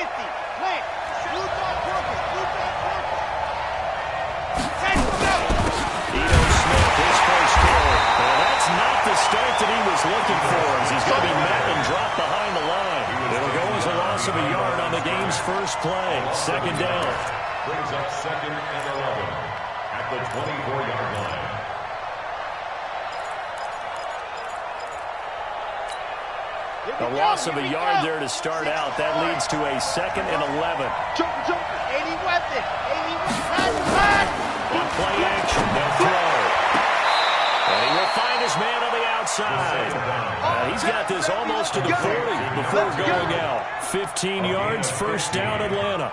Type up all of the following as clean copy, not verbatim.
safety. Plant. Lodog purpose. Lodog purpose. His first carry. Well, that's not the start that he was looking for, as he's going to be met and dropped behind the line. It'll go as a loss of a yard on the game's first play. Second down. Brings up 2nd and 11 at the 24-yard line. A loss of a yard there to start out. That leads to a 2nd and 11. Joker. 80 weapon. 80 weapon. On play action, they'll throw. And he will find his man on the outside. He's got this almost to the 40 before going out. 15 yards, first down, Atlanta.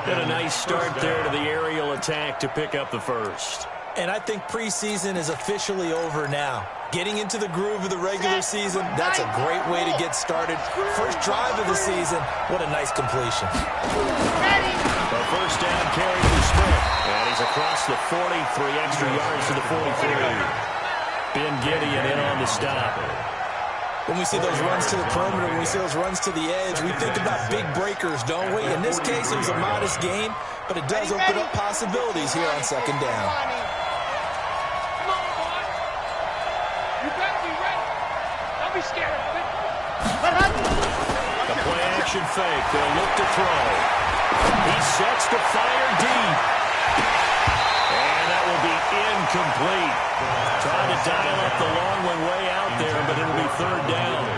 And a nice start there to the aerial attack to pick up the first. And I think preseason is officially over now. Getting into the groove of the regular season, that's a great way to get started. First drive of the season, what a nice completion. A first down carry for Smith. And he's across the 40, 3 extra yards to the 43. Ben Gideon in on the stop. When we see those runs to the perimeter, when we see those runs to the edge, we think about big breakers, don't we? In this case, it was a modest gain, but it does open up possibilities here on second down. Be scared of it. The play action fake. They'll look to throw. He sets to fire deep. And that will be incomplete. Trying to dial up the long one way out there, but it'll be third down.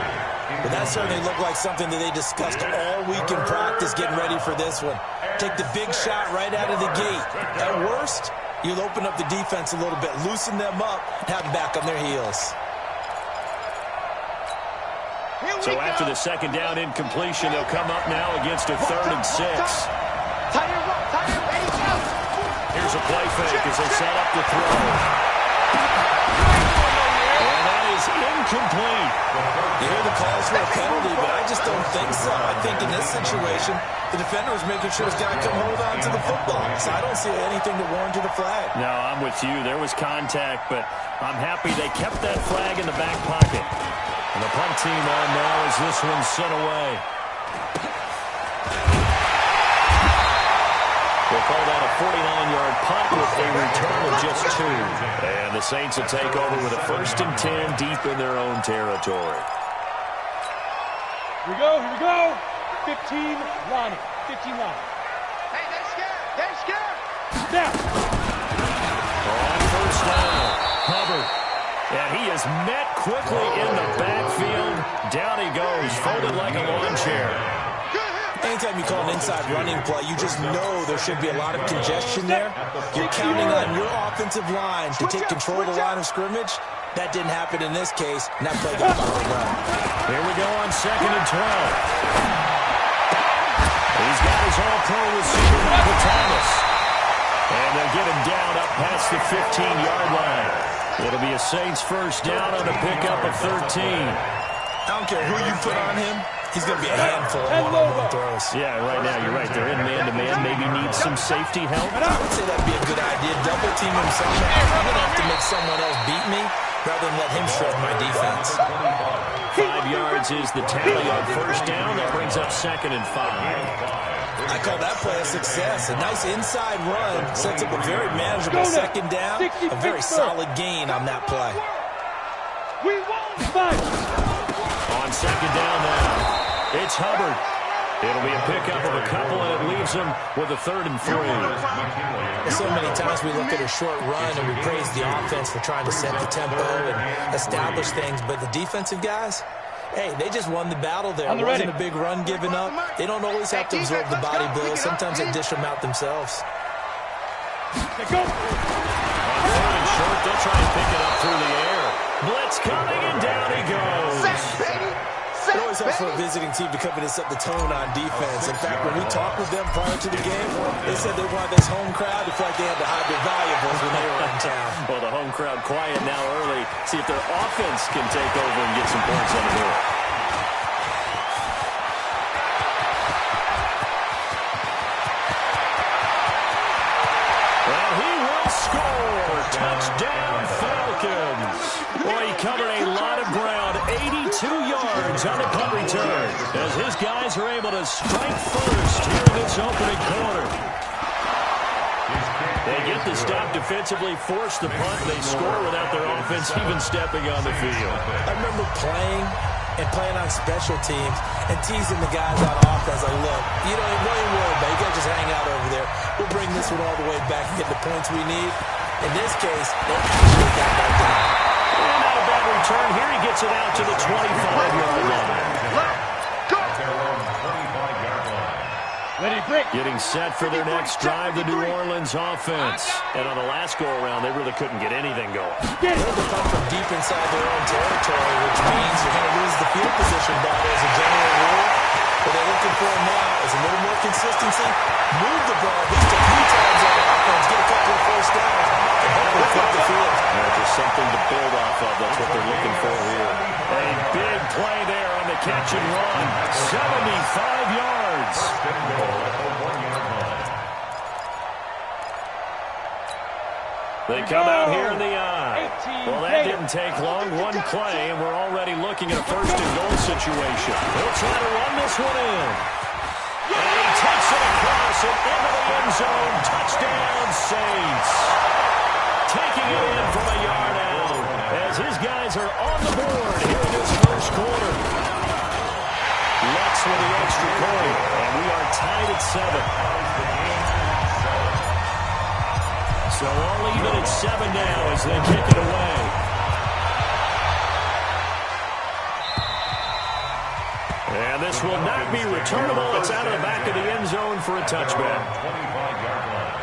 But that certainly looked like something that they discussed all week in practice getting ready for this one. Take the big shot right out of the gate. At worst, you'll open up the defense a little bit, loosen them up, and have them back on their heels. So after the second down incompletion, they'll come up now against a 3rd and 6. Here's a play fake as they set up the throw. And that is incomplete. You hear the calls for a penalty, but I just don't think so. I think in this situation, the defender was making sure his guy couldn't hold on to the football. So I don't see anything to warrant to the flag. No, I'm with you. There was contact, but I'm happy they kept that flag in the back pocket. And the punt team on now as this one's sent away. We'll call that a 49-yard punt with a return of just 2. And the Saints will take over with a 1st and 10 deep in their own territory. Here we go. 15, Lonnie. 15, Lonnie. Hey, they're scared. Now. On first down, Hubbard. And he is met quickly in the backfield. Down he goes, folded like a lawn chair. Anytime you call an inside running play, you just know there should be a lot of congestion there. You're counting on your offensive line to take control of the line of scrimmage. That didn't happen in this case, and that play got by the run. Here we go on 2nd and 12. He's got his all-pro receiver, Michael Thomas. And they'll get him down up past the 15-yard line. It'll be a Saints first down on a pickup of 13. I don't care who you put on him. He's going to be a handful of one-on-one throws. Yeah, right now, you're right. They're in man-to-man. Maybe need some safety help. I would say that'd be a good idea. Double team him somehow. I'm going to have to make someone else beat me rather than let him shred my defense. 5 yards is the tally on first down. That brings up 2nd and 5. I call that play a success. A nice inside run sets up a very manageable second down. A very solid gain on that play. We won't fight. On second down now, it's Hubbard. It'll be a pickup of a couple, and it leaves him with a 3rd and 3. So many times we look at a short run and we praise the offense for trying to set the tempo and establish things, but the defensive guys, hey, they just won the battle there. It wasn't a big run given up. They don't always have to absorb the body blows. Sometimes they dish them out themselves. Go. On 3rd and short, they'll try and pick it up through the air. Blitz coming, and down he goes. It always helps for a visiting team to come in and set the tone on defense. In fact, when we talked with them prior to the game, they said they wanted this home crowd to feel like they had to hide their valuables when they were in town. Well, the home crowd quiet now early. See if their offense can take over and get some points on the board. Well, he will score. Touchdown, Falcons. Boy, he covered a lot of ground. 82 yards. yards on the punt return as his guys are able to strike first here in this opening quarter. They get the stop defensively, force the punt. They score without their offense even stepping on the field. I remember playing on special teams and teasing the guys on offense. Like, look, you don't even worry about it. You got to just hang out over there. We'll bring this one all the way back and get the points we need. In this case, they actually got that done. And not a bad return. Here he gets it out to the 25-yard line. Ready, break. Getting set for their next drive, the New Orleans offense. And on the last go-around, they really couldn't get anything going. They'll come from deep inside their own territory, which means you're going to lose the field position battle as a general rule. What they're looking for now is a little more consistency, move the ball at least a few times on offense, get a couple of first downs, and hopefully flip the field. Just something to build off of. That's what they're looking for here. A big play there on the catch and run. 75 yards. They come out here in the eye. Well, that didn't take long. One play, and we're already looking at a first-and-goal situation. They'll try to run this one in. And he takes it across and into the end zone. Touchdown, Saints. Taking it in from a yard out as his guys are on the board here in this first quarter. Lux with the extra point, and we are tied at 7. So all even at 7 now as they kick it away. And this will not be returnable. It's out of the back of the end zone for a touchback. 25-yard line.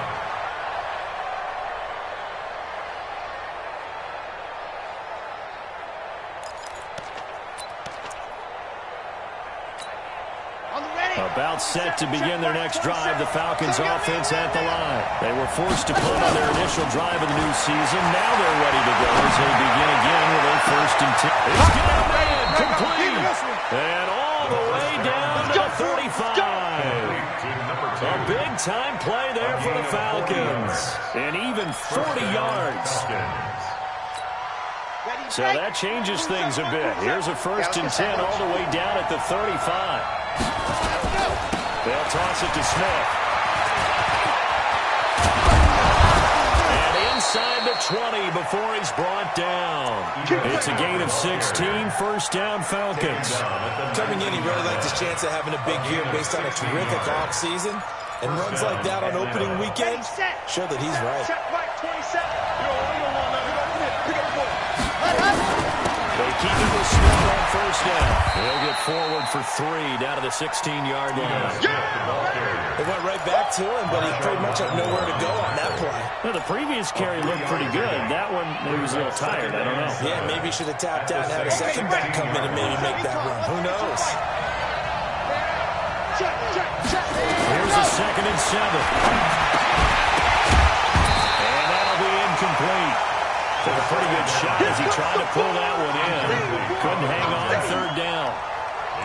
About set to begin their next drive, the Falcons offense at the line. They were forced to punt on their initial drive of the new season. Now they're ready to go as they begin again with a 1st and 10. It's good, man, complete. And all the way down to the 35. A big-time play there for the Falcons. And even 40 yards. So that changes things a bit. Here's a 1st and 10 all the way down at the 35. They'll toss it to Smith. And inside the 20 before he's brought down. It's a gain of 16, 1st down Falcons. Coming in, he really liked his chance of having a big year based on a terrific offseason. And runs like that on opening weekend show that he's right. They keep it with Smith on 1st down. He'll get forward for 3 down to the 16-yard line. They went right back to him, but he pretty much had nowhere to go on that play. Well, the previous carry looked pretty good. That one, he was a little tired. I don't know. Yeah, maybe he should have tapped out and had a second back come in and maybe make that run. Who knows? Here's a 2nd and 7. And that'll be incomplete. Took a pretty good shot as he tried to pull that one in. Couldn't hang on 3rd down.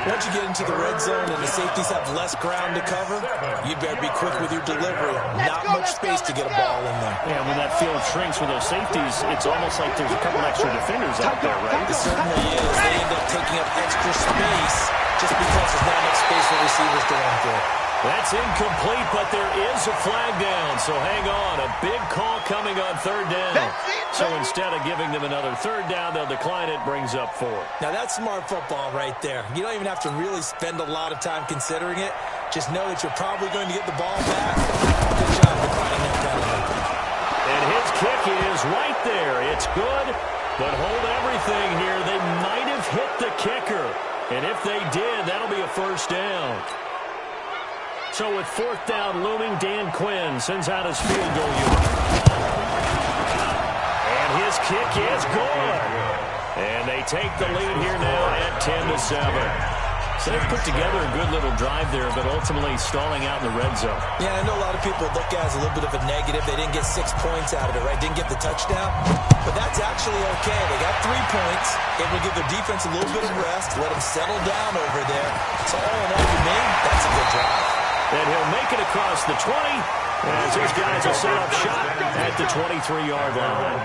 Once you get into the red zone and the safeties have less ground to cover, you better be quick with your delivery. Not much space to get a ball in there. Yeah, when that field shrinks with those safeties, it's almost like there's a couple extra defenders out there, right? It certainly is. They end up taking up extra space just because there's not enough space for receivers to run through. That's incomplete, but there is a flag down, so hang on. A big call coming on 3rd down. So instead of giving them another 3rd down, they'll decline it, brings up 4. Now, that's smart football right there. You don't even have to really spend a lot of time considering it. Just know that you're probably going to get the ball back. Good job declining that penalty. And his kick is right there. It's good, but hold everything here. They might have hit the kicker. And if they did, that'll be a 1st down. So with 4th down looming, Dan Quinn sends out his field goal unit. And his kick is good. And they take the lead here now at 10-7. So they've put together a good little drive there, but ultimately stalling out in the red zone. Yeah, I know a lot of people look at it as a little bit of a negative. They didn't get 6 points out of it, right? Didn't get the touchdown. But that's actually okay. They got 3 points. It will give their defense a little bit of rest, let them settle down over there. So all in all, to me, that's a good drive. And he'll make it across the 20 as his guys will set up shop at the 23-yard line.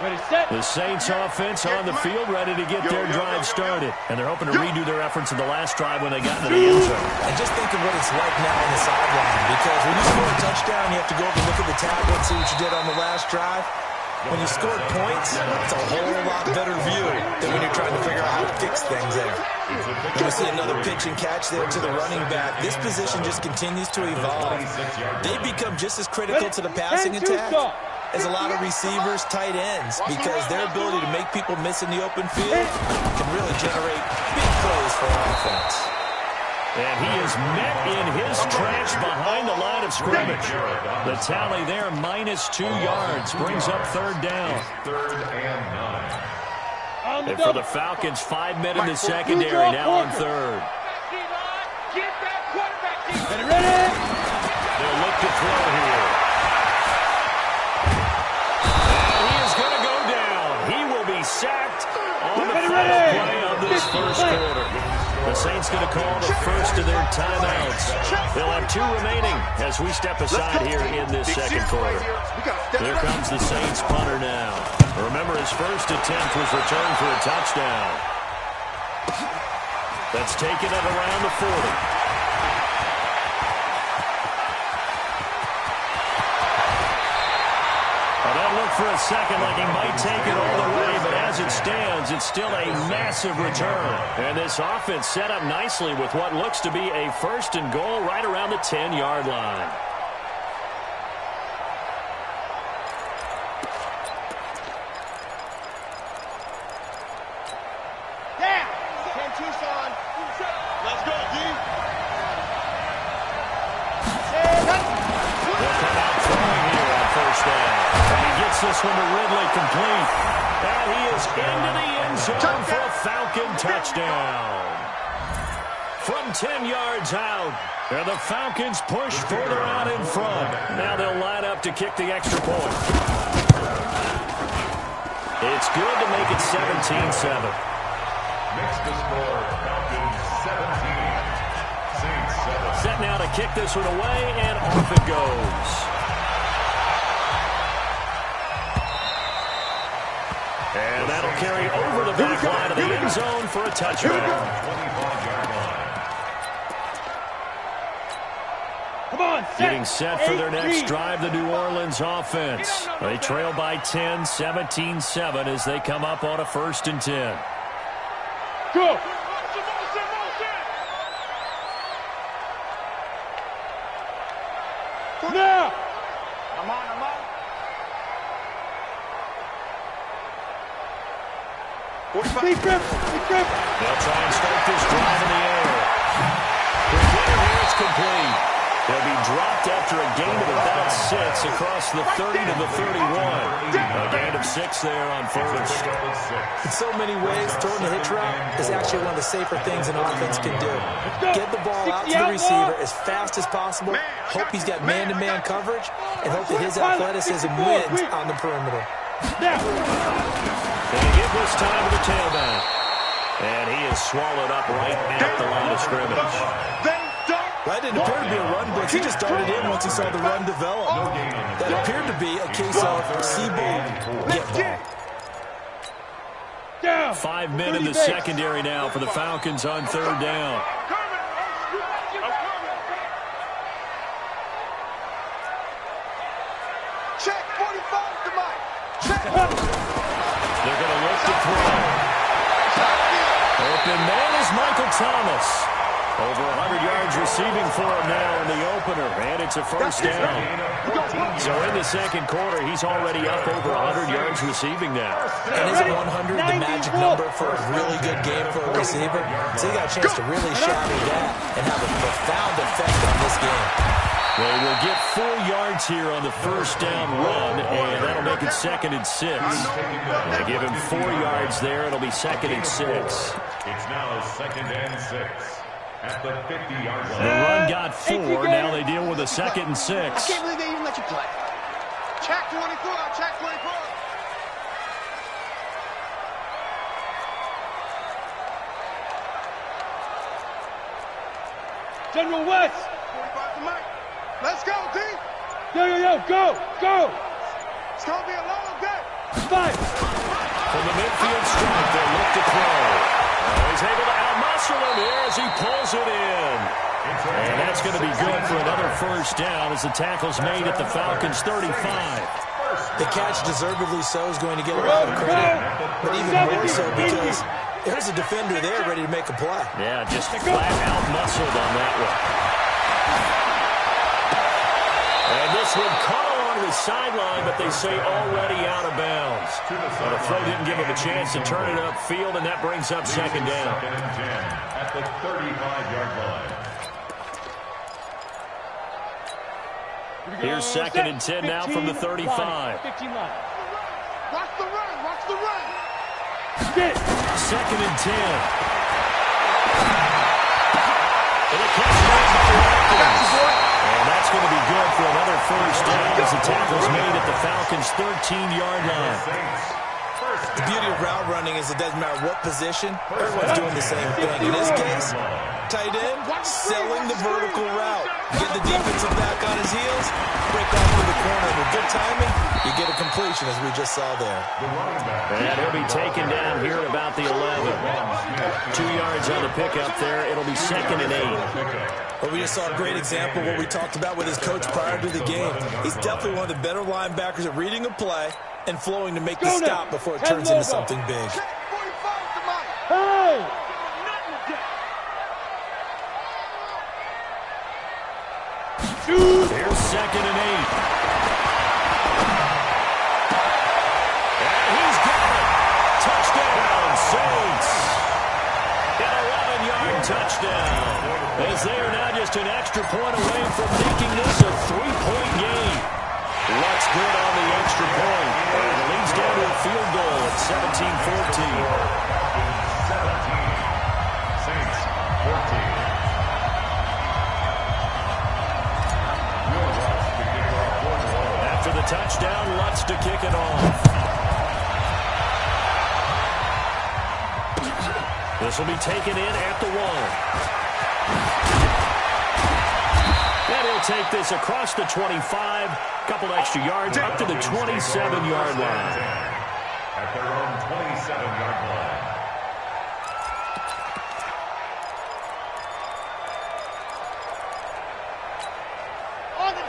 Ready, set. The Saints offense on the field, ready to get their drive started. And they're hoping to redo their efforts in the last drive when they got into the end zone. And just think of what it's like now on the sideline. Because when you score a touchdown, you have to go over and look at the tablet and see what you did on the last drive. When you scored points, it's a whole lot better view than when you're trying to figure out how to fix things there. We see another pitch and catch there to the running back. This position just continues to evolve. They become just as critical to the passing attack as a lot of receivers, tight ends, because their ability to make people miss in the open field can really generate big plays for offense. And he is met in his tracks behind the line of scrimmage. The tally there, -2 yards, brings up third down. Third and 9. And for the Falcons, 5 men in the secondary, now on third. Get that quarterback deep. Ready? They'll look to throw here. And he is going to go down. He will be sacked on the final play of this first quarter. The Saints going to call the first of their timeouts. They'll have 2 remaining as we step aside here in this second quarter. Here comes the Saints punter now. Remember, his first attempt was returned for a touchdown. That's taken at around the 40. That looked for a second like he might take it all the way, but as it stands, it's still a massive return. And this offense set up nicely with what looks to be a first and goal right around the 10-yard line. Down. 10 Tucson. Let's go, D. They'll come out throwing here on first down. And he gets this one to Ridley complete. And he is into the end zone for a Falcon touchdown. From 10 yards out. And the Falcons push further out in front. Now they'll line up to kick the extra point. It's good to make it 17-7. Makes the score Falcons 17. Saints 7. Set now to kick this one away, and off it goes. And that'll carry over the back line of the end zone for a touchback. 25-yard line. Come on, set. Getting set for their next 8-3. drive, the New Orleans offense. They trail by 10, 17-7 as they come up on a 1st and 10. Go. Now. I'm on. Deep grip. They'll try and start this drive in the air. Quick here, it's complete. They'll be dropped after a gain of about 6 across the 30 to the 31. A gain of 6 there on first. In so many ways, throwing the hitch route is actually one of the safer things an offense can do. Get the ball out to the receiver as fast as possible, hope he's got man-to-man coverage, and hope that his athleticism wins on the perimeter. Now. They give this time to the tailback. And he is swallowed up right at the line of scrimmage. That didn't appear to be a run blitz. He just started in once he saw the run develop. That appeared to be a case of see ball, get ball. Down. 5 men in the secondary now for the Falcons on 3rd down. Check 45 to Mike. Check. They're going to look to throw. Open man is Michael Thomas. Over 100 yards receiving for him now in the opener, and it's a 1st down. So in the second quarter, he's already up over 100 yards receiving now. And isn't 100 the magic number for a really good game for a receiver? So he got a chance to really shatter that and have a profound effect on this game. They will get 4 yards here on the 1st down run, and that'll make it 2nd and 6. They give him 4 yards there. It'll be 2nd and 6. It's now 2nd and 6. At the 50-yard The line. run got 4. Now they deal with a 2nd and 6. I can't believe they even let you play. Check 24. Check 24. General West. 45 to Mike. Let's go, D. Yo, go. It's going to be a long day. 5. From the midfield stripe, they look to throw. He's able to outmuscle him here as he pulls it in. And that's going to be good for another first down as the tackle's made at the Falcons' 35. The catch, deservedly so, is going to get a lot of credit, but even more so because there's a defender there ready to make a play. Yeah, just flat out muscled on that one. And this one caught along the sideline, but they say already out of bounds. But a throw didn't give him a chance to turn it upfield, and that brings up second down. At the 35-yard line. Here's second and 10 now from the 35. 15 line. Watch the run. Watch the run. Second and 10. And the catch made by Watkins. And that's going to be good for another first down as the tackle's made at the Falcons' 13-yard line. The beauty of route running is it doesn't matter what position, everyone's doing the same thing. In this case, tight end, selling the vertical route. Get the defensive back on his heels, break off to the corner with good timing, you get a completion as we just saw there. And he'll be taken down here at about the 11. 2 yards on the pickup there. It'll be second and 8. But we just saw a great example of what we talked about with his coach prior to the game. He's definitely one of the better linebackers at reading a play and flowing to make the stop before it turns into something big. Hey! Here's second and 8. And he's got it. Touchdown, Saints. An 11-yard touchdown. As they are now just an extra point away from making this a 3-point game. Looks good on the extra point. And it leads down to a field goal at 17-14. 17. Saints, 14. After the touchdown, Lutz to kick it off. This will be taken in at the 1. And he'll take this across the 25, couple extra yards up to the 27-yard line. At their own 27-yard line.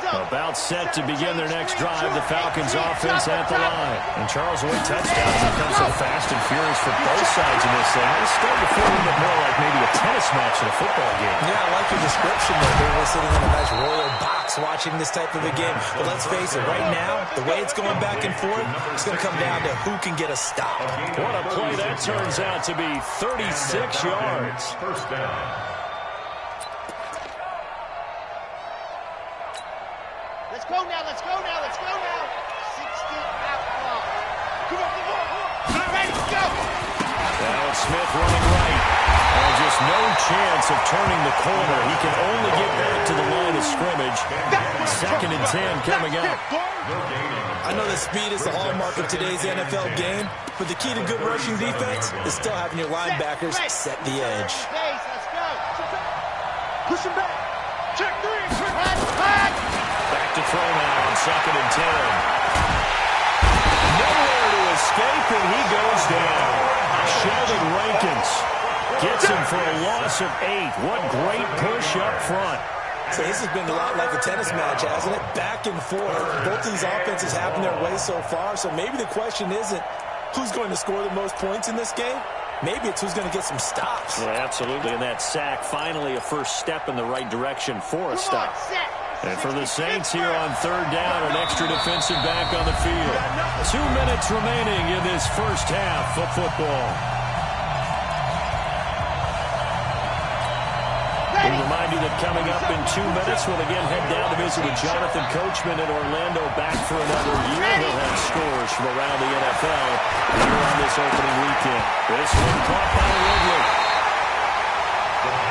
About set to begin their next drive, the Falcons offense at the line. And Charles Wade touchdowns have come so fast and furious for both sides in this thing. It's starting to feel a little bit more like maybe a tennis match in a football game. Yeah, I like your description there. We're sitting in a nice royal box watching this type of a game. But let's face it, right now, the way it's going back and forth, it's going to come down to who can get a stop. What a play that turns out to be, 36 yards. First down. Let's go now. Let's go now. Let's go now. 60 out long. Come on, come on, come on. Ready, go. Now it's Smith running right. And just no chance of turning the corner. He can only get back to the line of scrimmage. Second and 10 coming up. I know that speed is the hallmark of today's NFL game, but the key to good rushing defense is still having your linebackers set the edge. Let's go. Push him back. Check 3. Back. Back to throw now on second and 10. Nowhere to escape, and he goes down. Sheldon Rankins gets him for a loss of 8. What great push up front. So this has been a lot like a tennis match, hasn't it? Back and forth. Both these offenses having their way so far, so maybe the question isn't who's going to score the most points in this game. Maybe it's who's going to get some stops. Well, absolutely, and that sack finally a first step in the right direction for a stop. And for the Saints here on third down, an extra defensive back on the field. 2 minutes remaining in this first half of football. We remind you that coming up in 2 minutes, we'll again head down to visit with Jonathan Coachman in Orlando, back for another year. He'll have scores from around the NFL here on this opening weekend. This one caught by Ridley.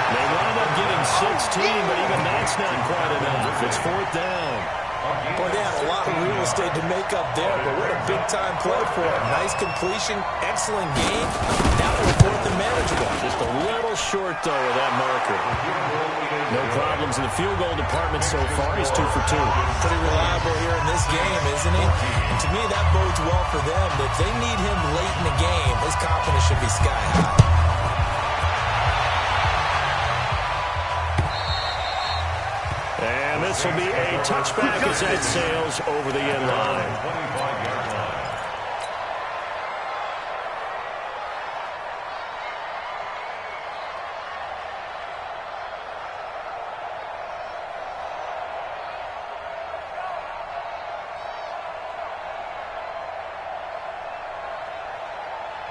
They wind up getting 16, but even that's not quite enough. It's fourth down. Boy, they had a lot of real estate to make up there, but what a big-time play for him. Nice completion, excellent game. Now we're fourth and manageable. Just a little short, though, of that marker. No problems in the field goal department so far. He's 2 for 2. Pretty reliable here in this game, isn't he? And to me, that bodes well for them. If they need him late in the game, his confidence should be sky high. And this will be a touchback as that sails over the end line. 25-yard line.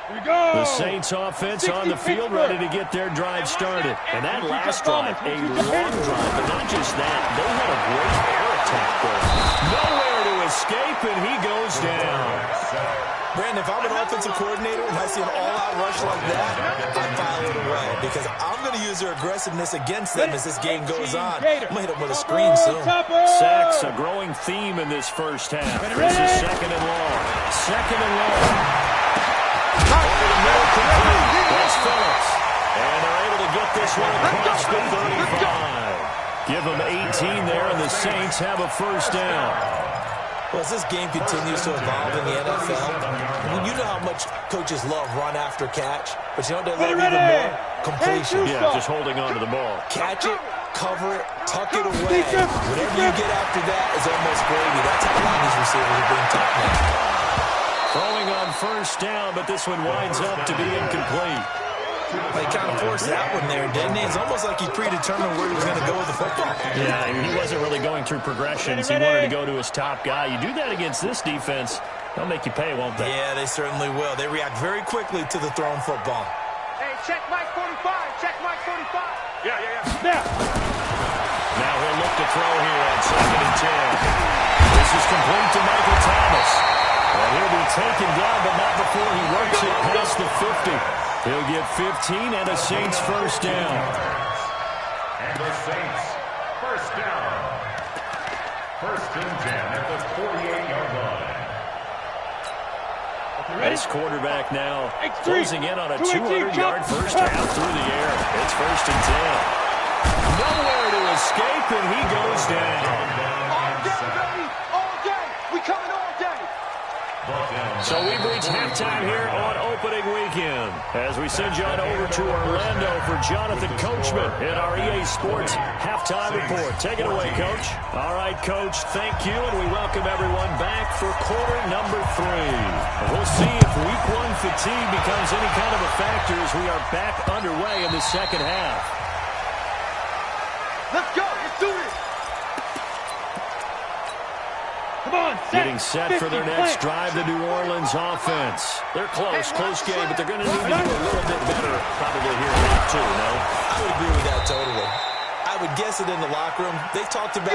Here we go. The Saints offense on the field, ready to get their drive started. And that last drive, a long drive, but not just that. They had a great air attack going. Nowhere to escape, and he goes down. Brandon, if I'm an offensive coordinator and I see an all-out rush like that, I file it away because I'm going to use their aggressiveness against them as this game goes on. I'm going to hit them with a screen soon. Sacks, a growing theme in this first half. This is second and long. Second and long. Over the middle, complete. That's Phillips. And they're able to get this one across the 35. Give them 18 there, and the Saints have a first down. Well, as this game continues to evolve in the NFL, you know how much coaches love run after catch, but you know what they love even more? Completion. Yeah, just holding on to the ball. Catch it, cover it, tuck it away. Whatever you get after that is almost gravy. That's how a lot of these receivers are being taught now. Throwing on first down, but this one winds up to be incomplete. They kind of forced that one there, didn't he? It's almost like he predetermined where he was going to go with the football. Yeah, he wasn't really going through progressions. He wanted to go to his top guy. You do that against this defense, they'll make you pay, won't they? Yeah, they certainly will. They react very quickly to the thrown football. Hey, check Mike 45. Check Mike 45. Yeah. Now. Now he'll look to throw here on second and 10. This is complete to Michael Thomas. And he'll be taken down, but not before he works it past the 50. He'll get 15 and a Saints first down. And the Saints, first down. First and 10 at the 48-yard line. This quarterback now closing in on a 200-yard first half through the air. It's first and 10. Nowhere to escape, and he goes down. All day, baby. All day. We coming all day. So we've reached halftime here on opening weekend as we send you on over to Orlando for Jonathan Coachman in our EA Sports halftime report. Take it away, Coach. All right, Coach, thank you, and we welcome everyone back for quarter number 3. We'll see if week 1 fatigue becomes any kind of a factor as we are back underway in the second half. Let's go. Let's do this. Come on, Getting set for their next drive, the New Orleans offense. They're close game, but they're going to need to do a little bit better probably here in week 2, no? I would agree with that totally. I would guess it in the locker room. They've talked about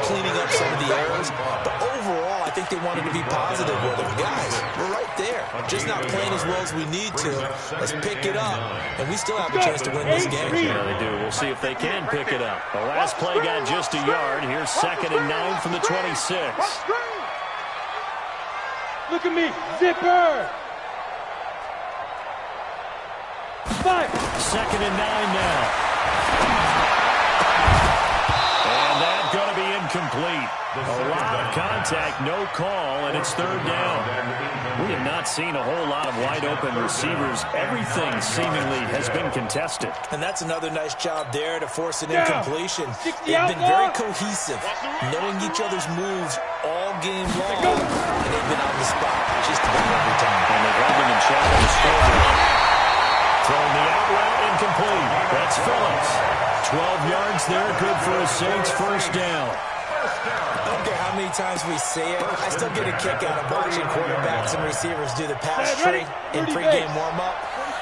cleaning up some of the errors, but overall, I think they wanted to be positive with it. Guys, we're right there. Just not playing as well as we need to. Let's pick it up, and we still have a chance to win this game. Yeah, they do. We'll see if they can pick it up. The last play got just a yard. Here's second and 9 from the 26. Look at me. Zipper. 5. Second and 9 now. And that's going to be incomplete. A lot of contact, no call, and it's third down. We have not seen a whole lot of wide-open receivers. Everything seemingly has been contested. And that's another nice job there to force an incompletion. They've been very cohesive, knowing each other's moves all game long, and they've been on the spot just about every time. And they've held them in check on the scoreboard. Throwing the out route incomplete. That's Phillips. 12 yards there, good for a Saints first down. I don't care how many times we say it, I still get a kick out of watching quarterbacks and receivers do the pass tree in pregame warm-up.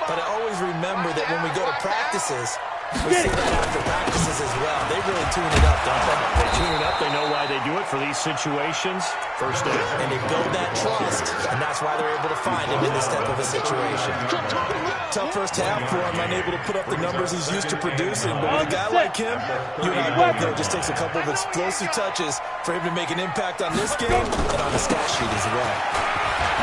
But I always remember that when we go to practices, We see that after practices as well. They really tune it up, don't they? They tune it up. They know why they do it for these situations. First down. And they build that trust, and that's why they're able to find him in this type of a situation. Tough first half for him, unable to put up the numbers he's used to producing. But with a guy like him, you and I both know it just takes a couple of explosive touches for him to make an impact on this game and on the stat sheet as well.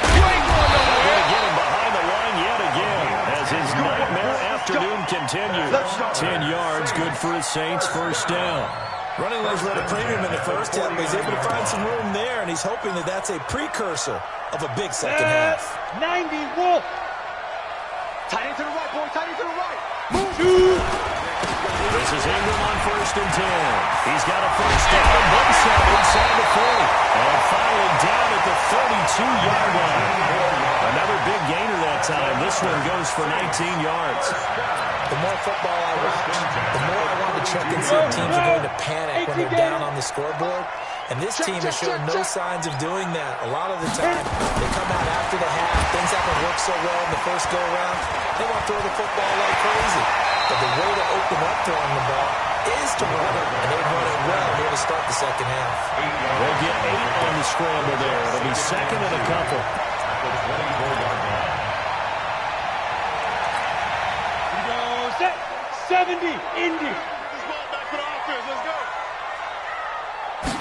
Going to get him behind the line yet again as his nightmare afternoon continues. 10 yards, good for the Saints, first down. Running lanes were at a premium in the first half, but he's able to find some room there, and he's hoping that that's a precursor of a big second half. 90, Wolf. Tight end to the right, boy. Tight end to the right. Shoot. This is Ingram on 1st and 10. He's got a first down. Inside the 40. And finally down at the 32-yard line. Another big gainer that time. This one goes for 19 yards. The more football I watch, the more I want to check and see if teams are going to panic when they're down on the scoreboard. And this team has shown no signs of doing that. A lot of the time, they come out after the half. Things haven't worked so well in the first go-around. They want to throw the football like crazy. But the way to open up throwing the ball is to run it. And they've run it well here to start the second half. They'll get 8 on the scramble there. It'll be second and a couple. 70, Indy. This ball back for the offense. Let's go.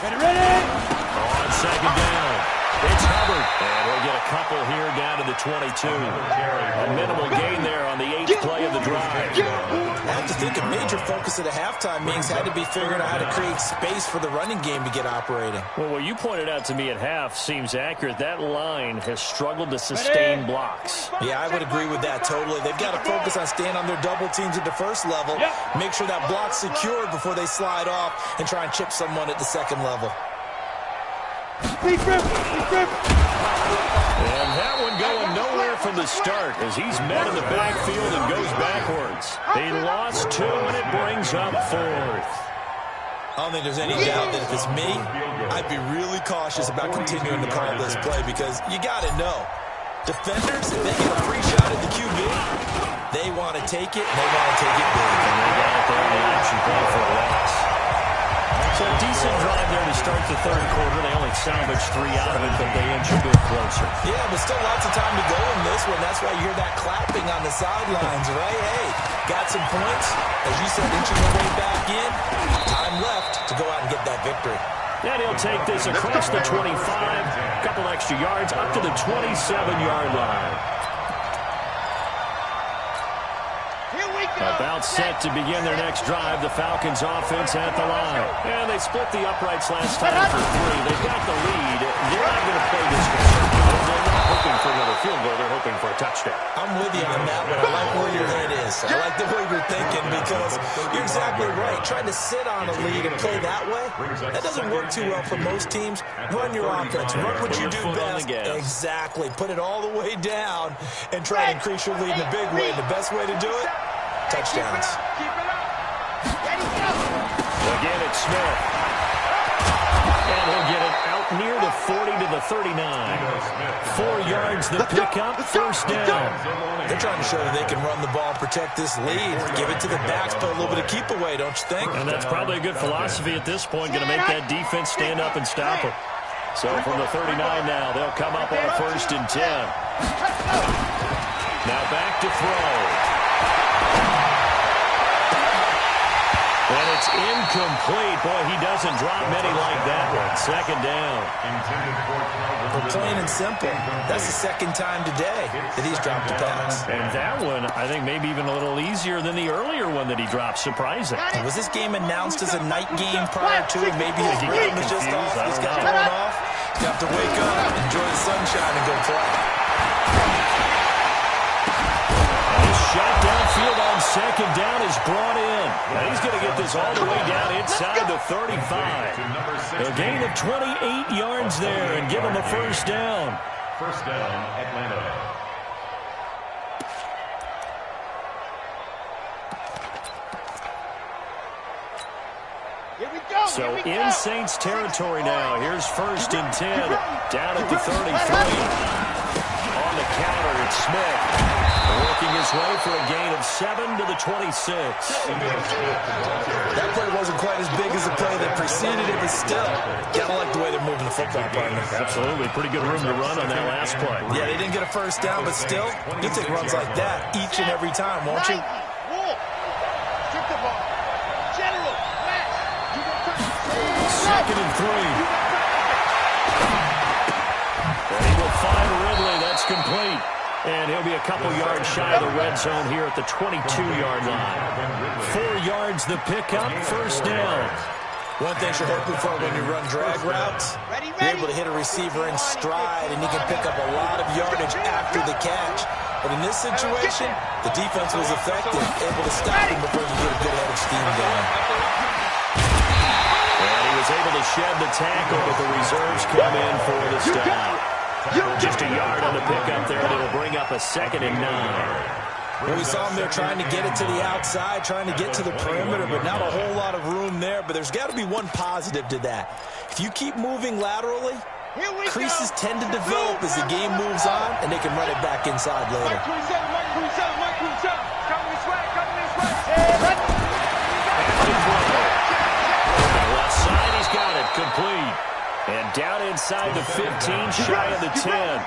Ready. On second down, it's Hubbard. And we'll get a couple here down to the 22. A minimal gain there on the 8th play of the drive. I have to think a major focus at a halftime means had to be figuring out how to create space for the running game to get operating. Well, what you pointed out to me at half seems accurate. That line has struggled to sustain blocks. Yeah, I would agree with that totally. They've got to focus on staying on their double teams at the first level, make sure that block's secured before they slide off and try and chip someone at the second level. Big grip. And that one going nowhere from the start as he's met in the backfield and goes backwards. They lost 2, and it brings up 4th. I don't think there's any doubt that if it's me, I'd be really cautious about continuing to call this play because you got to know, defenders, if they get a free shot at the QB, they want to take it, and they want to take it big. And they got it there in the action play for a loss. So a decent drive there to start the third quarter. They only salvaged 3 out of it, but they inch a bit closer. Yeah, but still lots of time to go in this one. That's why you hear that clapping on the sidelines, right? Hey, got some points. As you said, inching their way back in. Time left to go out and get that victory. And he'll take this across the 25. A couple extra yards up to the 27-yard line. About set to begin their next drive. The Falcons offense at the line. And they split the uprights last time for 3. They've got the lead. They're not going to play this game. They're not hoping for another field goal. They're hoping for a touchdown. I'm with you on that one. I like where your head is. I like the way you're thinking because you're exactly right. Trying to sit on a lead and play that way, that doesn't work too well for most teams. Run your offense. Run what you do best. Exactly. Put it all the way down and try to increase your lead in a big way. And the best way to do it? Touchdowns. Again, it's Smith. And he'll get it out near the 40 to the 39. 4 yards the pickup, first down. They're trying to show that they can run the ball, protect this lead, give it to the backs, put a little bit of keep away, don't you think? And that's probably a good philosophy at this point, going to make that defense stand up and stop them. So from the 39 now, they'll come up on a 1st and 10. Now back to throw. And it's incomplete. Boy, he doesn't drop many like that one. Second down. But plain and simple, that's the second time today that he's dropped a pass. And that one, I think maybe even a little easier than the earlier one that he dropped. Surprising. And was this game announced as a night game prior to it? Maybe his rhythm was just off. He's got thrown off. He's got to wake up, enjoy the sunshine, and go play. Shot downfield on second down is brought in. Now he's going to get this all the way down inside the 35. A gain of 28 yards there and give him a first down. First down, Atlanta. Here we go. So in Saints territory now. Here's 1st and 10 down at the 33. On the counter, it's Smith. Working his way for a gain of 7 to the 26. That play wasn't quite as big as the play that preceded it, but still, gotta like the way they're moving the football, partner. Absolutely. Pretty good room to run on that last play. Yeah, they didn't get a first down, but still, you take runs like that each and every time, won't you? Strip the ball. General, flash. Second and 3. And he will find Ridley. That's complete. And he'll be a couple yards shy of the red zone here at the 22-yard line. 4 yards the pickup, first down. One thing you're hoping for when you run drag routes, you're able to hit a receiver in stride, and he can pick up a lot of yardage after the catch. But in this situation, the defense was effective, able to stop him before you get a good head of steam going. And he was able to shed the tackle, but the reserves come in for the stop. Just a yard on the pickup there, and it'll bring up a 2nd and 9. Well, we saw him there trying to get it to the outside, trying to get to the perimeter, but not a whole lot of room there. But there's got to be one positive to that. If you keep moving laterally, creases tend to develop as the game moves on, and they can run it back inside later. Coming this way, coming this way. Left side, he's got it, complete. And down inside the 15, shy of the 10.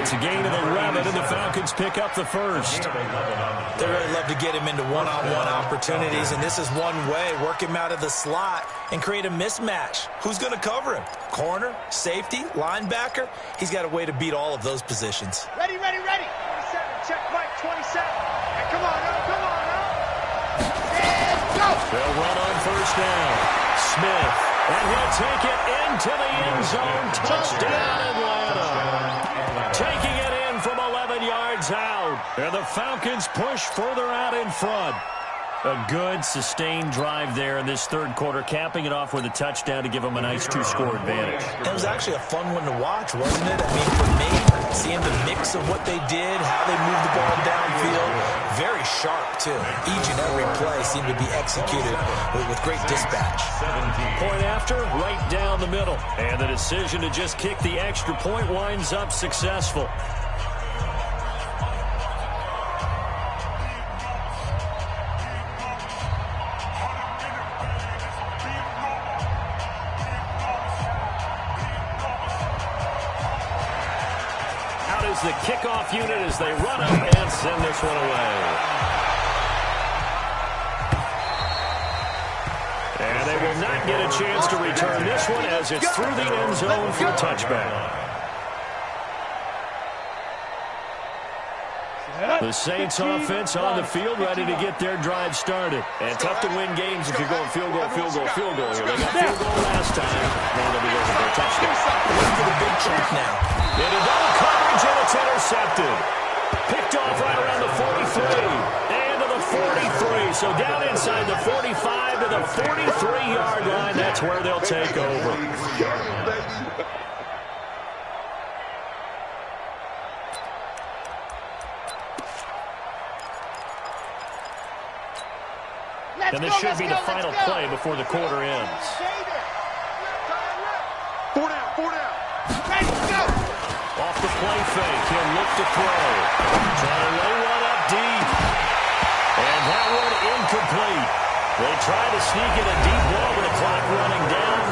It's a gain of 11, and the Falcons pick up the first. They really love to get him into one-on-one opportunities, and this is one way. Work him out of the slot and create a mismatch. Who's going to cover him? Corner, safety, linebacker? He's got a way to beat all of those positions. Ready, ready, ready. 27, check Mike, 27. And come on now, come on now. And go. They'll run on first down. Smith, and he'll take it into the end zone. Touchdown, Atlanta. Taking it in from 11 yards out. And the Falcons push further out in front. A good, sustained drive there in this third quarter, capping it off with a touchdown to give them a nice 2-score advantage. It was actually a fun one to watch, wasn't it? I mean, for me, seeing the mix of what they did, how they moved the ball downfield, very sharp, too. Each and every play seemed to be executed with great dispatch. Point after, right down the middle. And the decision to just kick the extra point winds up successful. The kickoff unit as they run up and send this one away. And they will not get a chance to return this one as it's through the end zone for a touchback. The Saints offense on the field, ready to get their drive started. And tough to win games if you're going field goal, field goal, field goal here. They got field goal last time. Now they'll be looking for a touchdown. Look for the big chunk now. Into double coverage, and it's intercepted. Picked off right around the 43. And to the 43. So down inside the 45 to the 43-yard line. That's where they'll take over. And this should be the final play before the quarter ends. 4 down, 4 down. Ready, go. Off the play fake, he'll look to throw. Trying to lay one up deep. And that one incomplete. They try to sneak in a deep ball with the clock running down.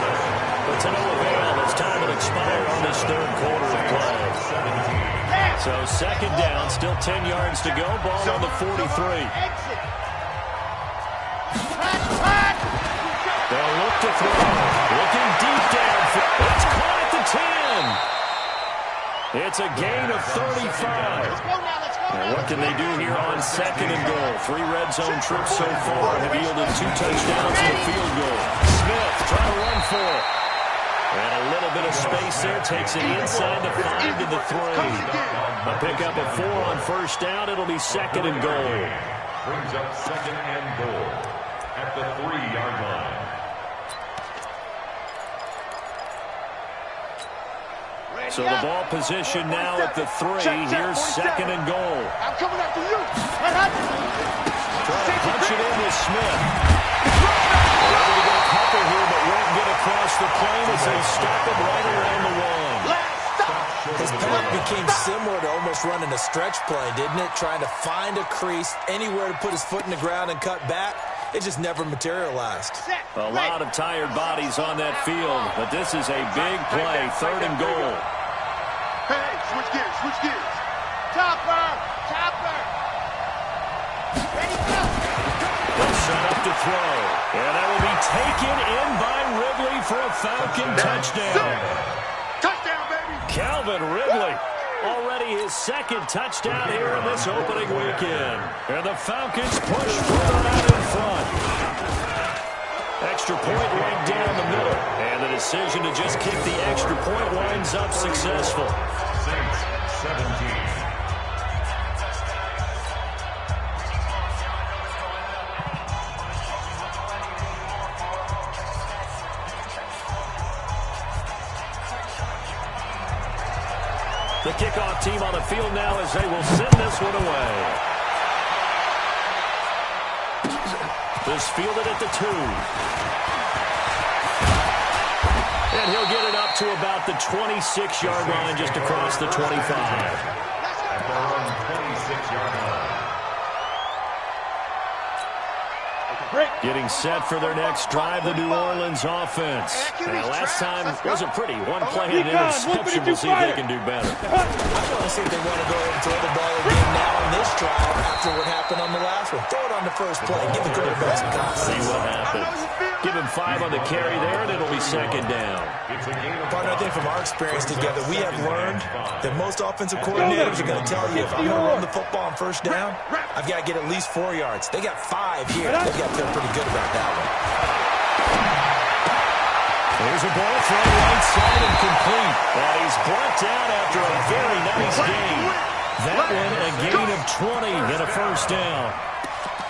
But to no avail as time will expire on this third quarter of play. So second down, still 10 yards to go. Ball on the 43. They'll look to throw. Looking deep downfield. It's caught at the 10. It's a gain of 35. Now what can they do here on second and goal? 3 red zone trips so far have yielded 2 touchdowns and a field goal. Smith trying to run for it. And a little bit of space there. Takes it inside the 5 to the 3. A pickup of 4 on first down. It'll be second and goal. Brings up second and goal at the 3-yard line. So the ball position now at the 3. Here's second and goal. I'm coming after you. Trying to punch it in with Smith. Able to get a couple here, but won't get across the plane as they stop it right around the 1. His path became similar to almost running a stretch play, didn't it? Trying to find a crease, anywhere to put his foot in the ground and cut back. It just never materialized. A lot of tired bodies on that field, but this is a big play, 3rd and goal. Hey, switch gears. Topper. Ready, go. They'll set up to throw. And that will be taken in by Ridley for a Falcon touchdown. Touchdown, baby. Calvin Ridley, already his 2nd touchdown here in this opening weekend. And the Falcons push further out in front. Extra point right down the middle. And the decision to just kick the extra point winds up successful. Saints 17. The kickoff team on the field now as they will send this one away. This fielded at the 2. And he'll get it up to about the 26-yard line, just across the 25. At their own 26-yard line. Getting set for their next drive, the New Orleans offense. Now, last time was a pretty one-play interception. We'll see if they can do better. I want to see if they want to go and throw the ball again now on this drive after what happened on the last one. Throw it on the first play. Give the quarterback some confidence. See what happens. Give him 5 on the carry there, and it'll be 2nd down. Partner, I think from our experience together, we have learned that most offensive coordinators are going to tell you, if I'm going to run the football on 1st down, I've got to get at least 4 yards. They got 5 here. They've got to feel pretty good about that one. Here's a ball thrown right side and complete. And he's brought down after a very nice gain. That one a gain of 20 and a 1st down.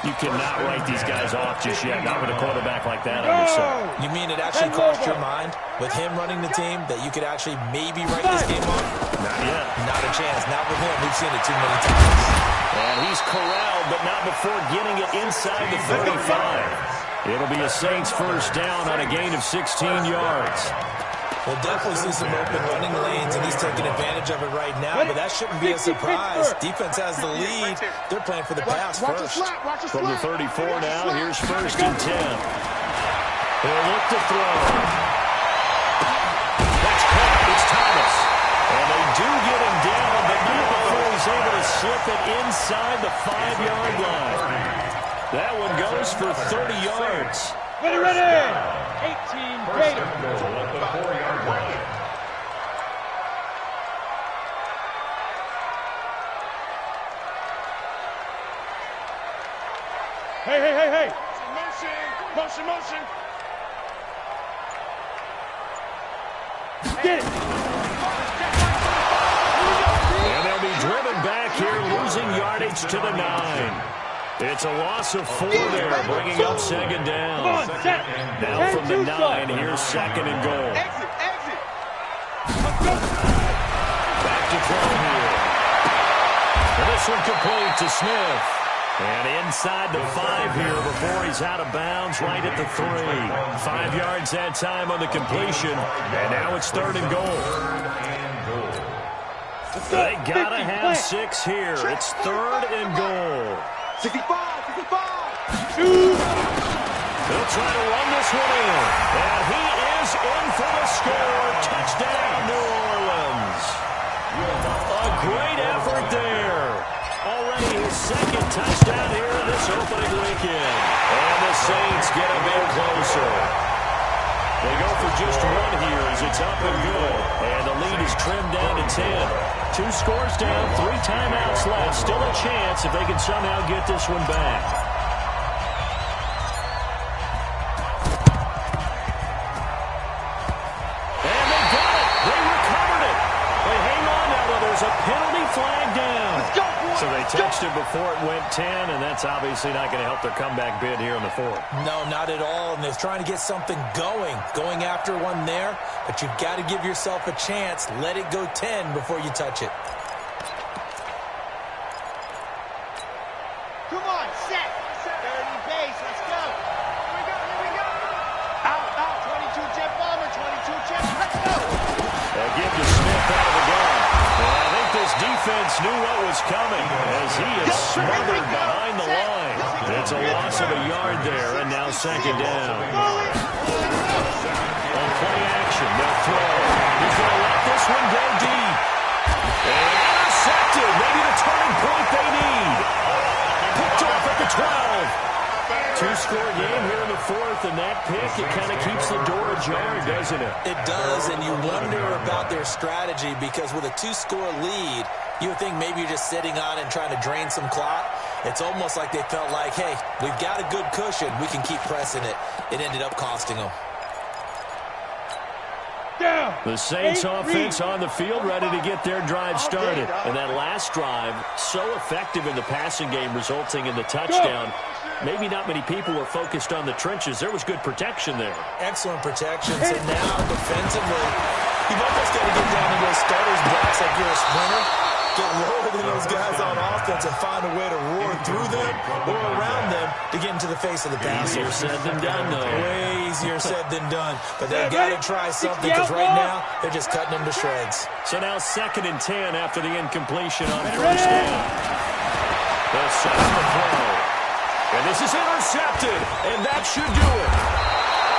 You cannot write these guys off just yet, not with a quarterback like that on your side. You mean it actually crossed your mind with him running the team that you could actually maybe write this game off? Not yet. Not a chance. Not with him. We've seen it too many times. And he's corralled, but not before getting it inside the 35. It'll be a Saints 1st down on a gain of 16 yards. We'll definitely see some open running lanes, and he's taking advantage of it right now, but that shouldn't be a surprise. Defense has the lead. They're playing for the pass first. From the 34 now, here's 1st and 10. They'll look to throw. That's caught. It's Thomas. And they do get him down, but not before he's able to slip it inside the 5-yard line. That one goes for 30 yards. Ready. 18, First and goal at the 4-yard line. Hey. Motion. Get it. And they'll be driven back here, losing yardage to the 9. It's a loss of 4 there, bringing up 2nd down. Come on, set. Now from the 9, here's 2nd and goal. Exit. Back to throw here. And this one complete to Smith. And inside the 5 here before he's out of bounds, right at the 3. 5 yards that time on the completion. And now it's 3rd and goal. They gotta have 6 here. It's 3rd and goal. 65. They'll try to run this one in. And he is in for the score. Touchdown, New Orleans. A great effort there. Already his 2nd touchdown here in this opening weekend. And the Saints get a bit closer. They go for just 1 here as it's up and good. And the lead is trimmed down to 10. 2 scores down, 3 timeouts left. Still a chance if they can somehow get this one back. And they got it. They recovered it. They hang on now, though. There's a penalty flag down. Let's go, boys. So they touched it before it went 10, and that's obviously not going to help their comeback bid here in the 4th. No, not at all, and they're trying to get something going after one there, but you've got to give yourself a chance. Let it go 10 before you touch it. Come on, set. 30 base, let's go. Here we go. Out. 22 jet bomber, 22 jet, let's go. They'll give to Smith out of the gun. defense knew what was coming as he is smothered behind the line. It's a loss of a yard there, and now second down. On play action, they'll throw. He's going to let this one go deep. And intercepted. Maybe the turning point they need. Picked off at the 12. Two-score game here in the fourth, and that pick, it kind of keeps the door ajar, doesn't it? It does, and you wonder about their strategy because with a two-score lead, you would think maybe you're just sitting on it and trying to drain some clock. It's almost like they felt like, hey, we've got a good cushion. We can keep pressing it. It ended up costing them. The Saints offense on the field, ready to get their drive started. And that last drive, so effective in the passing game, resulting in the touchdown. Maybe not many people were focused on the trenches. There was good protection there. Excellent protections. And now, defensively, you've almost got to get down to those starters' blocks like you're a sprinter. Get lower than those guys on offense and find a way to roar through them or around them to get into the face of the passer. Easier said than done, though. Way easier said than done. But they've got to try something because right now they're just cutting them to shreds. So now 2nd and 10 after the incompletion on first down. They'll set up the throw. And this is intercepted, and that should do it.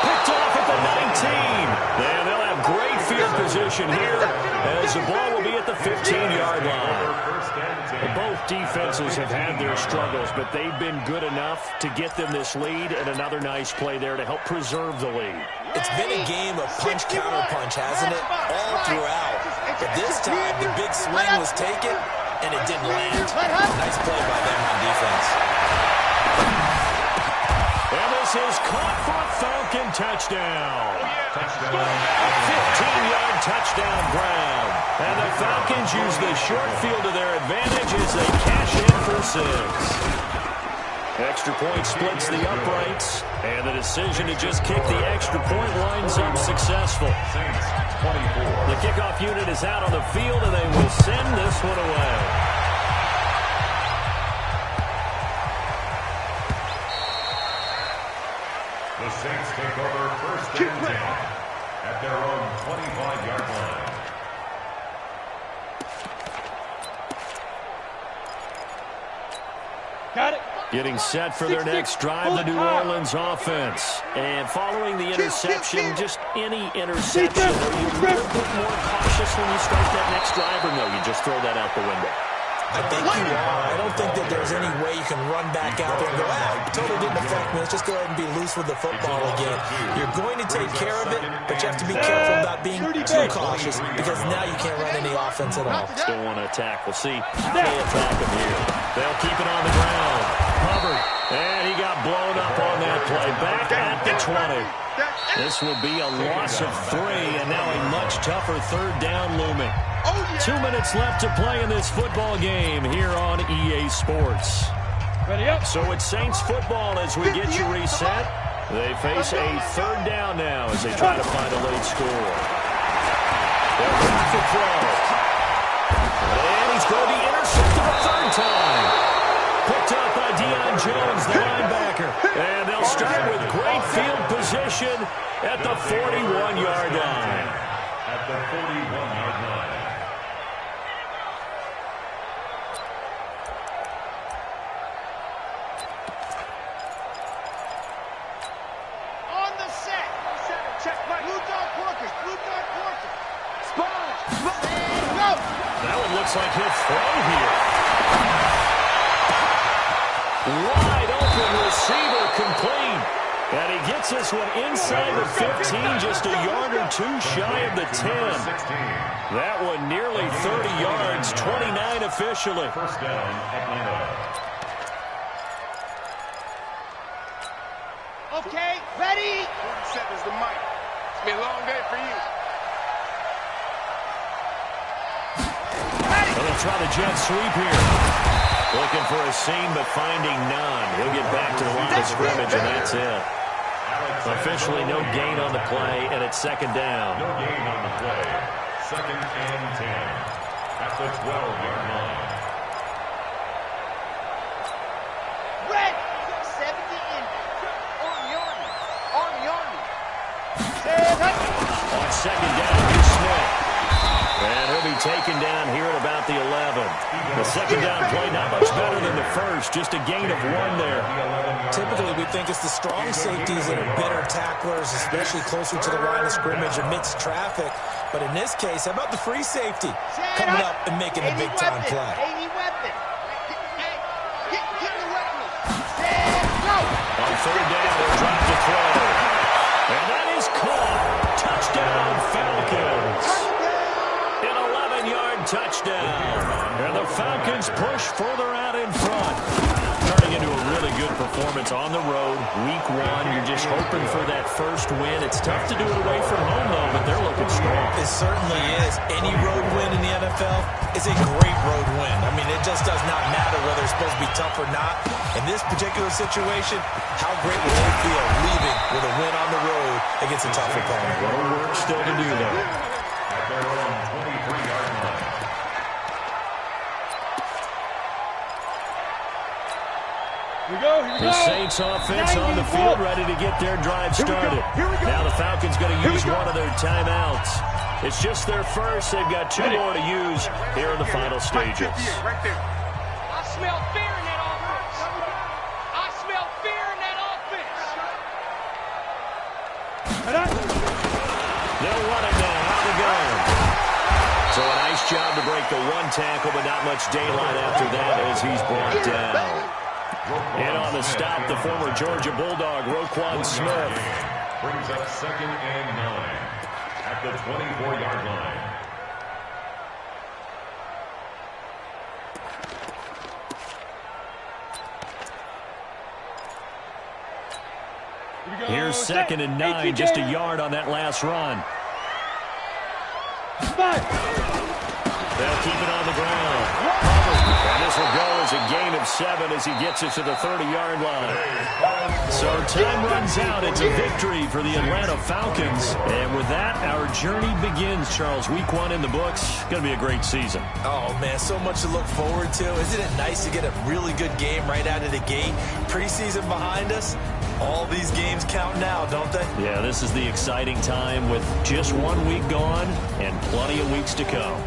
Picked off at the 19. And they'll have great field position here as the ball will be at the 15-yard line. Both defenses have had their struggles, but they've been good enough to get them this lead, and another nice play there to help preserve the lead. It's been a game of punch-counter-punch, hasn't it? All throughout. But this time, the big swing was taken, and it didn't land. Nice play by them on defense. And this is caught for a Falcon touchdown. A 15-yard touchdown grab. And the Falcons use the short field to their advantage as they cash in for 6. Extra point splits the uprights, and the decision to just kick the extra point lines up successful. The kickoff unit is out on the field, and they will send this one away. The Saints take over 1st and 10 at their own 25-yard line. Got it. Getting set for their next drive, the New Orleans offense. And following the interception, just any interception, are you a little bit more cautious when you start that next drive, or no, you just throw that out the window? I think you are. I don't think that there's any way you can run back out there and go, totally didn't affect me. Let's just go ahead and be loose with the football again. You're going to take care of it, but you have to be careful about being too cautious because now you can't run any offense at all. Still want to attack. We'll see how they attack him here. They'll keep it on the ground. Hubbard, and he got blown up on that play. Back at the 20. This will be a loss of 3, and now a much tougher 3rd down looming. 2 minutes left to play in this football game here on EA Sports. Ready up. So it's Saints football as we get you reset. They face a 3rd down now as they try to find a late score. They'll back to throw. And he's going to be intercepted a 3rd time. Picked up by Deion Jones, the linebacker. And they'll start with great field position at the 41-yard line. At the 41-yard line. On the set. Check. Lodog workers. Lodog workers. Sponge. And go. That one looks like he'll throw here. Wide open receiver complete. And he gets this one inside the 15, just a yard or 2 shy of the 10. That one nearly 30 yards, 29 officially. 1st down, Atlanta. Okay, ready. 40 seconds to Mike. It's been a long day for you. Well, they'll try the jet sweep here. Looking for a seam, but finding none. He'll get back to the line of scrimmage, and that's it. Officially no gain on the play, and it's 2nd down. No gain on the play. 2nd and 10 at the 12-yard line. Red. 70 in. Army. On 2nd down, here's Smith. And he'll be taken down here at about the 11. The second down play not much better than the first, just a gain of 1 there. Typically, we think it's the strong safeties that are better tacklers, especially closer to the line of scrimmage amidst traffic. But in this case, how about the free safety coming up and making a big-time play? On third down, they'll drop the throw. And that is caught. Touchdown, Falcons. An 11-yard touchdown. And the Falcons push further out in front. Turning into a really good performance on the road. Week 1, you're just hoping for that first win. It's tough to do it away from home, though, but they're looking strong. It certainly is. Any road win in the NFL is a great road win. I mean, it just does not matter whether it's supposed to be tough or not. In this particular situation, how great will they feel leaving with a win on the road against a tough opponent? A lot of work still to do, though. At their own 23-yard line. The Saints offense on the field, ready to get their drive started. Now the Falcons going to use one of their timeouts. It's just their first. They've got 2 more to use here in the final stages. Right there. I smell fear in that offense. I smell fear in that offense. They'll run it now. Out they go. So a nice job to break the 1 tackle, but not much daylight after that as he's brought down. And on the stop, the former Georgia Bulldog, Roquan Smith. Brings up 2nd and 9 at the 24-yard line. Here's 2nd and 9, just a yard on that last run. They'll keep it on the ground. And this will go as a gain of 7 as he gets it to the 30-yard line. So time runs out. It's a victory for the Atlanta Falcons. And with that, our journey begins, Charles. Week 1 in the books. Going to be a great season. Oh, man, so much to look forward to. Isn't it nice to get a really good game right out of the gate? Preseason behind us. All these games count now, don't they? Yeah, this is the exciting time with just 1 week gone and plenty of weeks to come.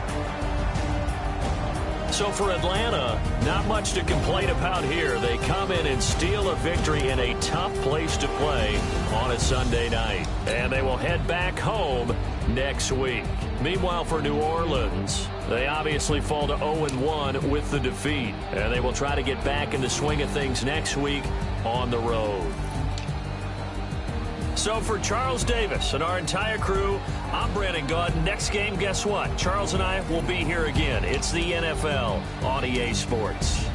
So for Atlanta, not much to complain about here. They come in and steal a victory in a tough place to play on a Sunday night. And they will head back home next week. Meanwhile, for New Orleans, they obviously fall to 0-1 with the defeat. And they will try to get back in the swing of things next week on the road. So for Charles Davis and our entire crew, I'm Brandon Gaudin. Next game, guess what? Charles and I will be here again. It's the NFL on EA Sports.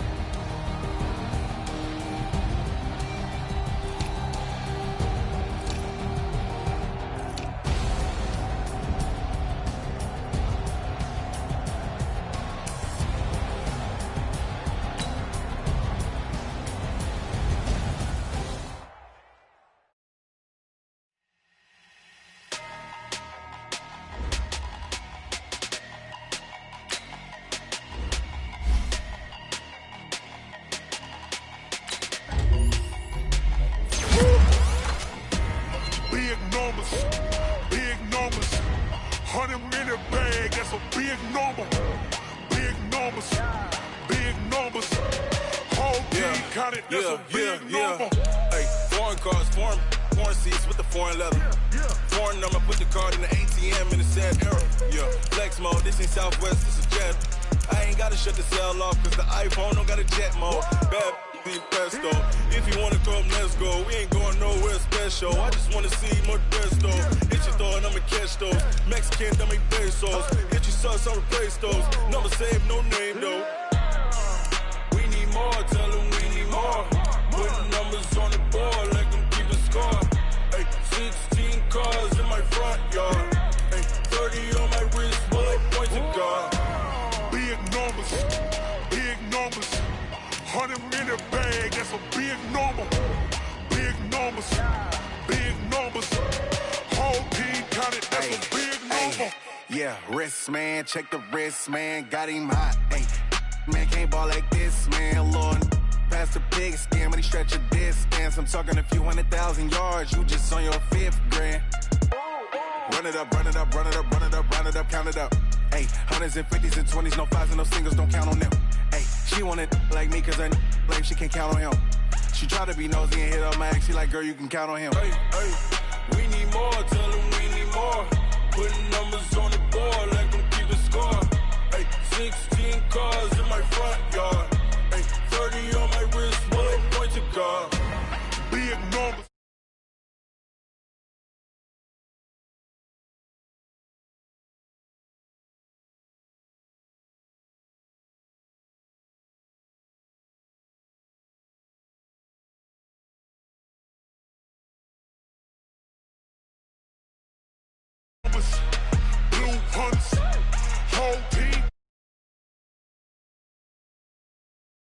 Check the wrist, man, got him hot. Ay, man, can't ball like this, man. Lord, past the pig skin, when he stretch a distance. I'm talking a few 100,000 yards, you just on your 5th grand. Run it up, run it up, run it up, run it up, run it up, count it up. Hey, hundreds and fifties and 20s, no fives and no singles, don't count on them. Hey, she wanted like me cause her lame, she can't count on him. She try to be nosy and hit up my ex, she like, girl, you can count on him. Hey, hey, we need more, tell them we need more. Putting numbers on the board, let them keep a score. Hey, 16 cars in my front yard. Hey, 30 on my wrist, bullet point to God. Big numbers.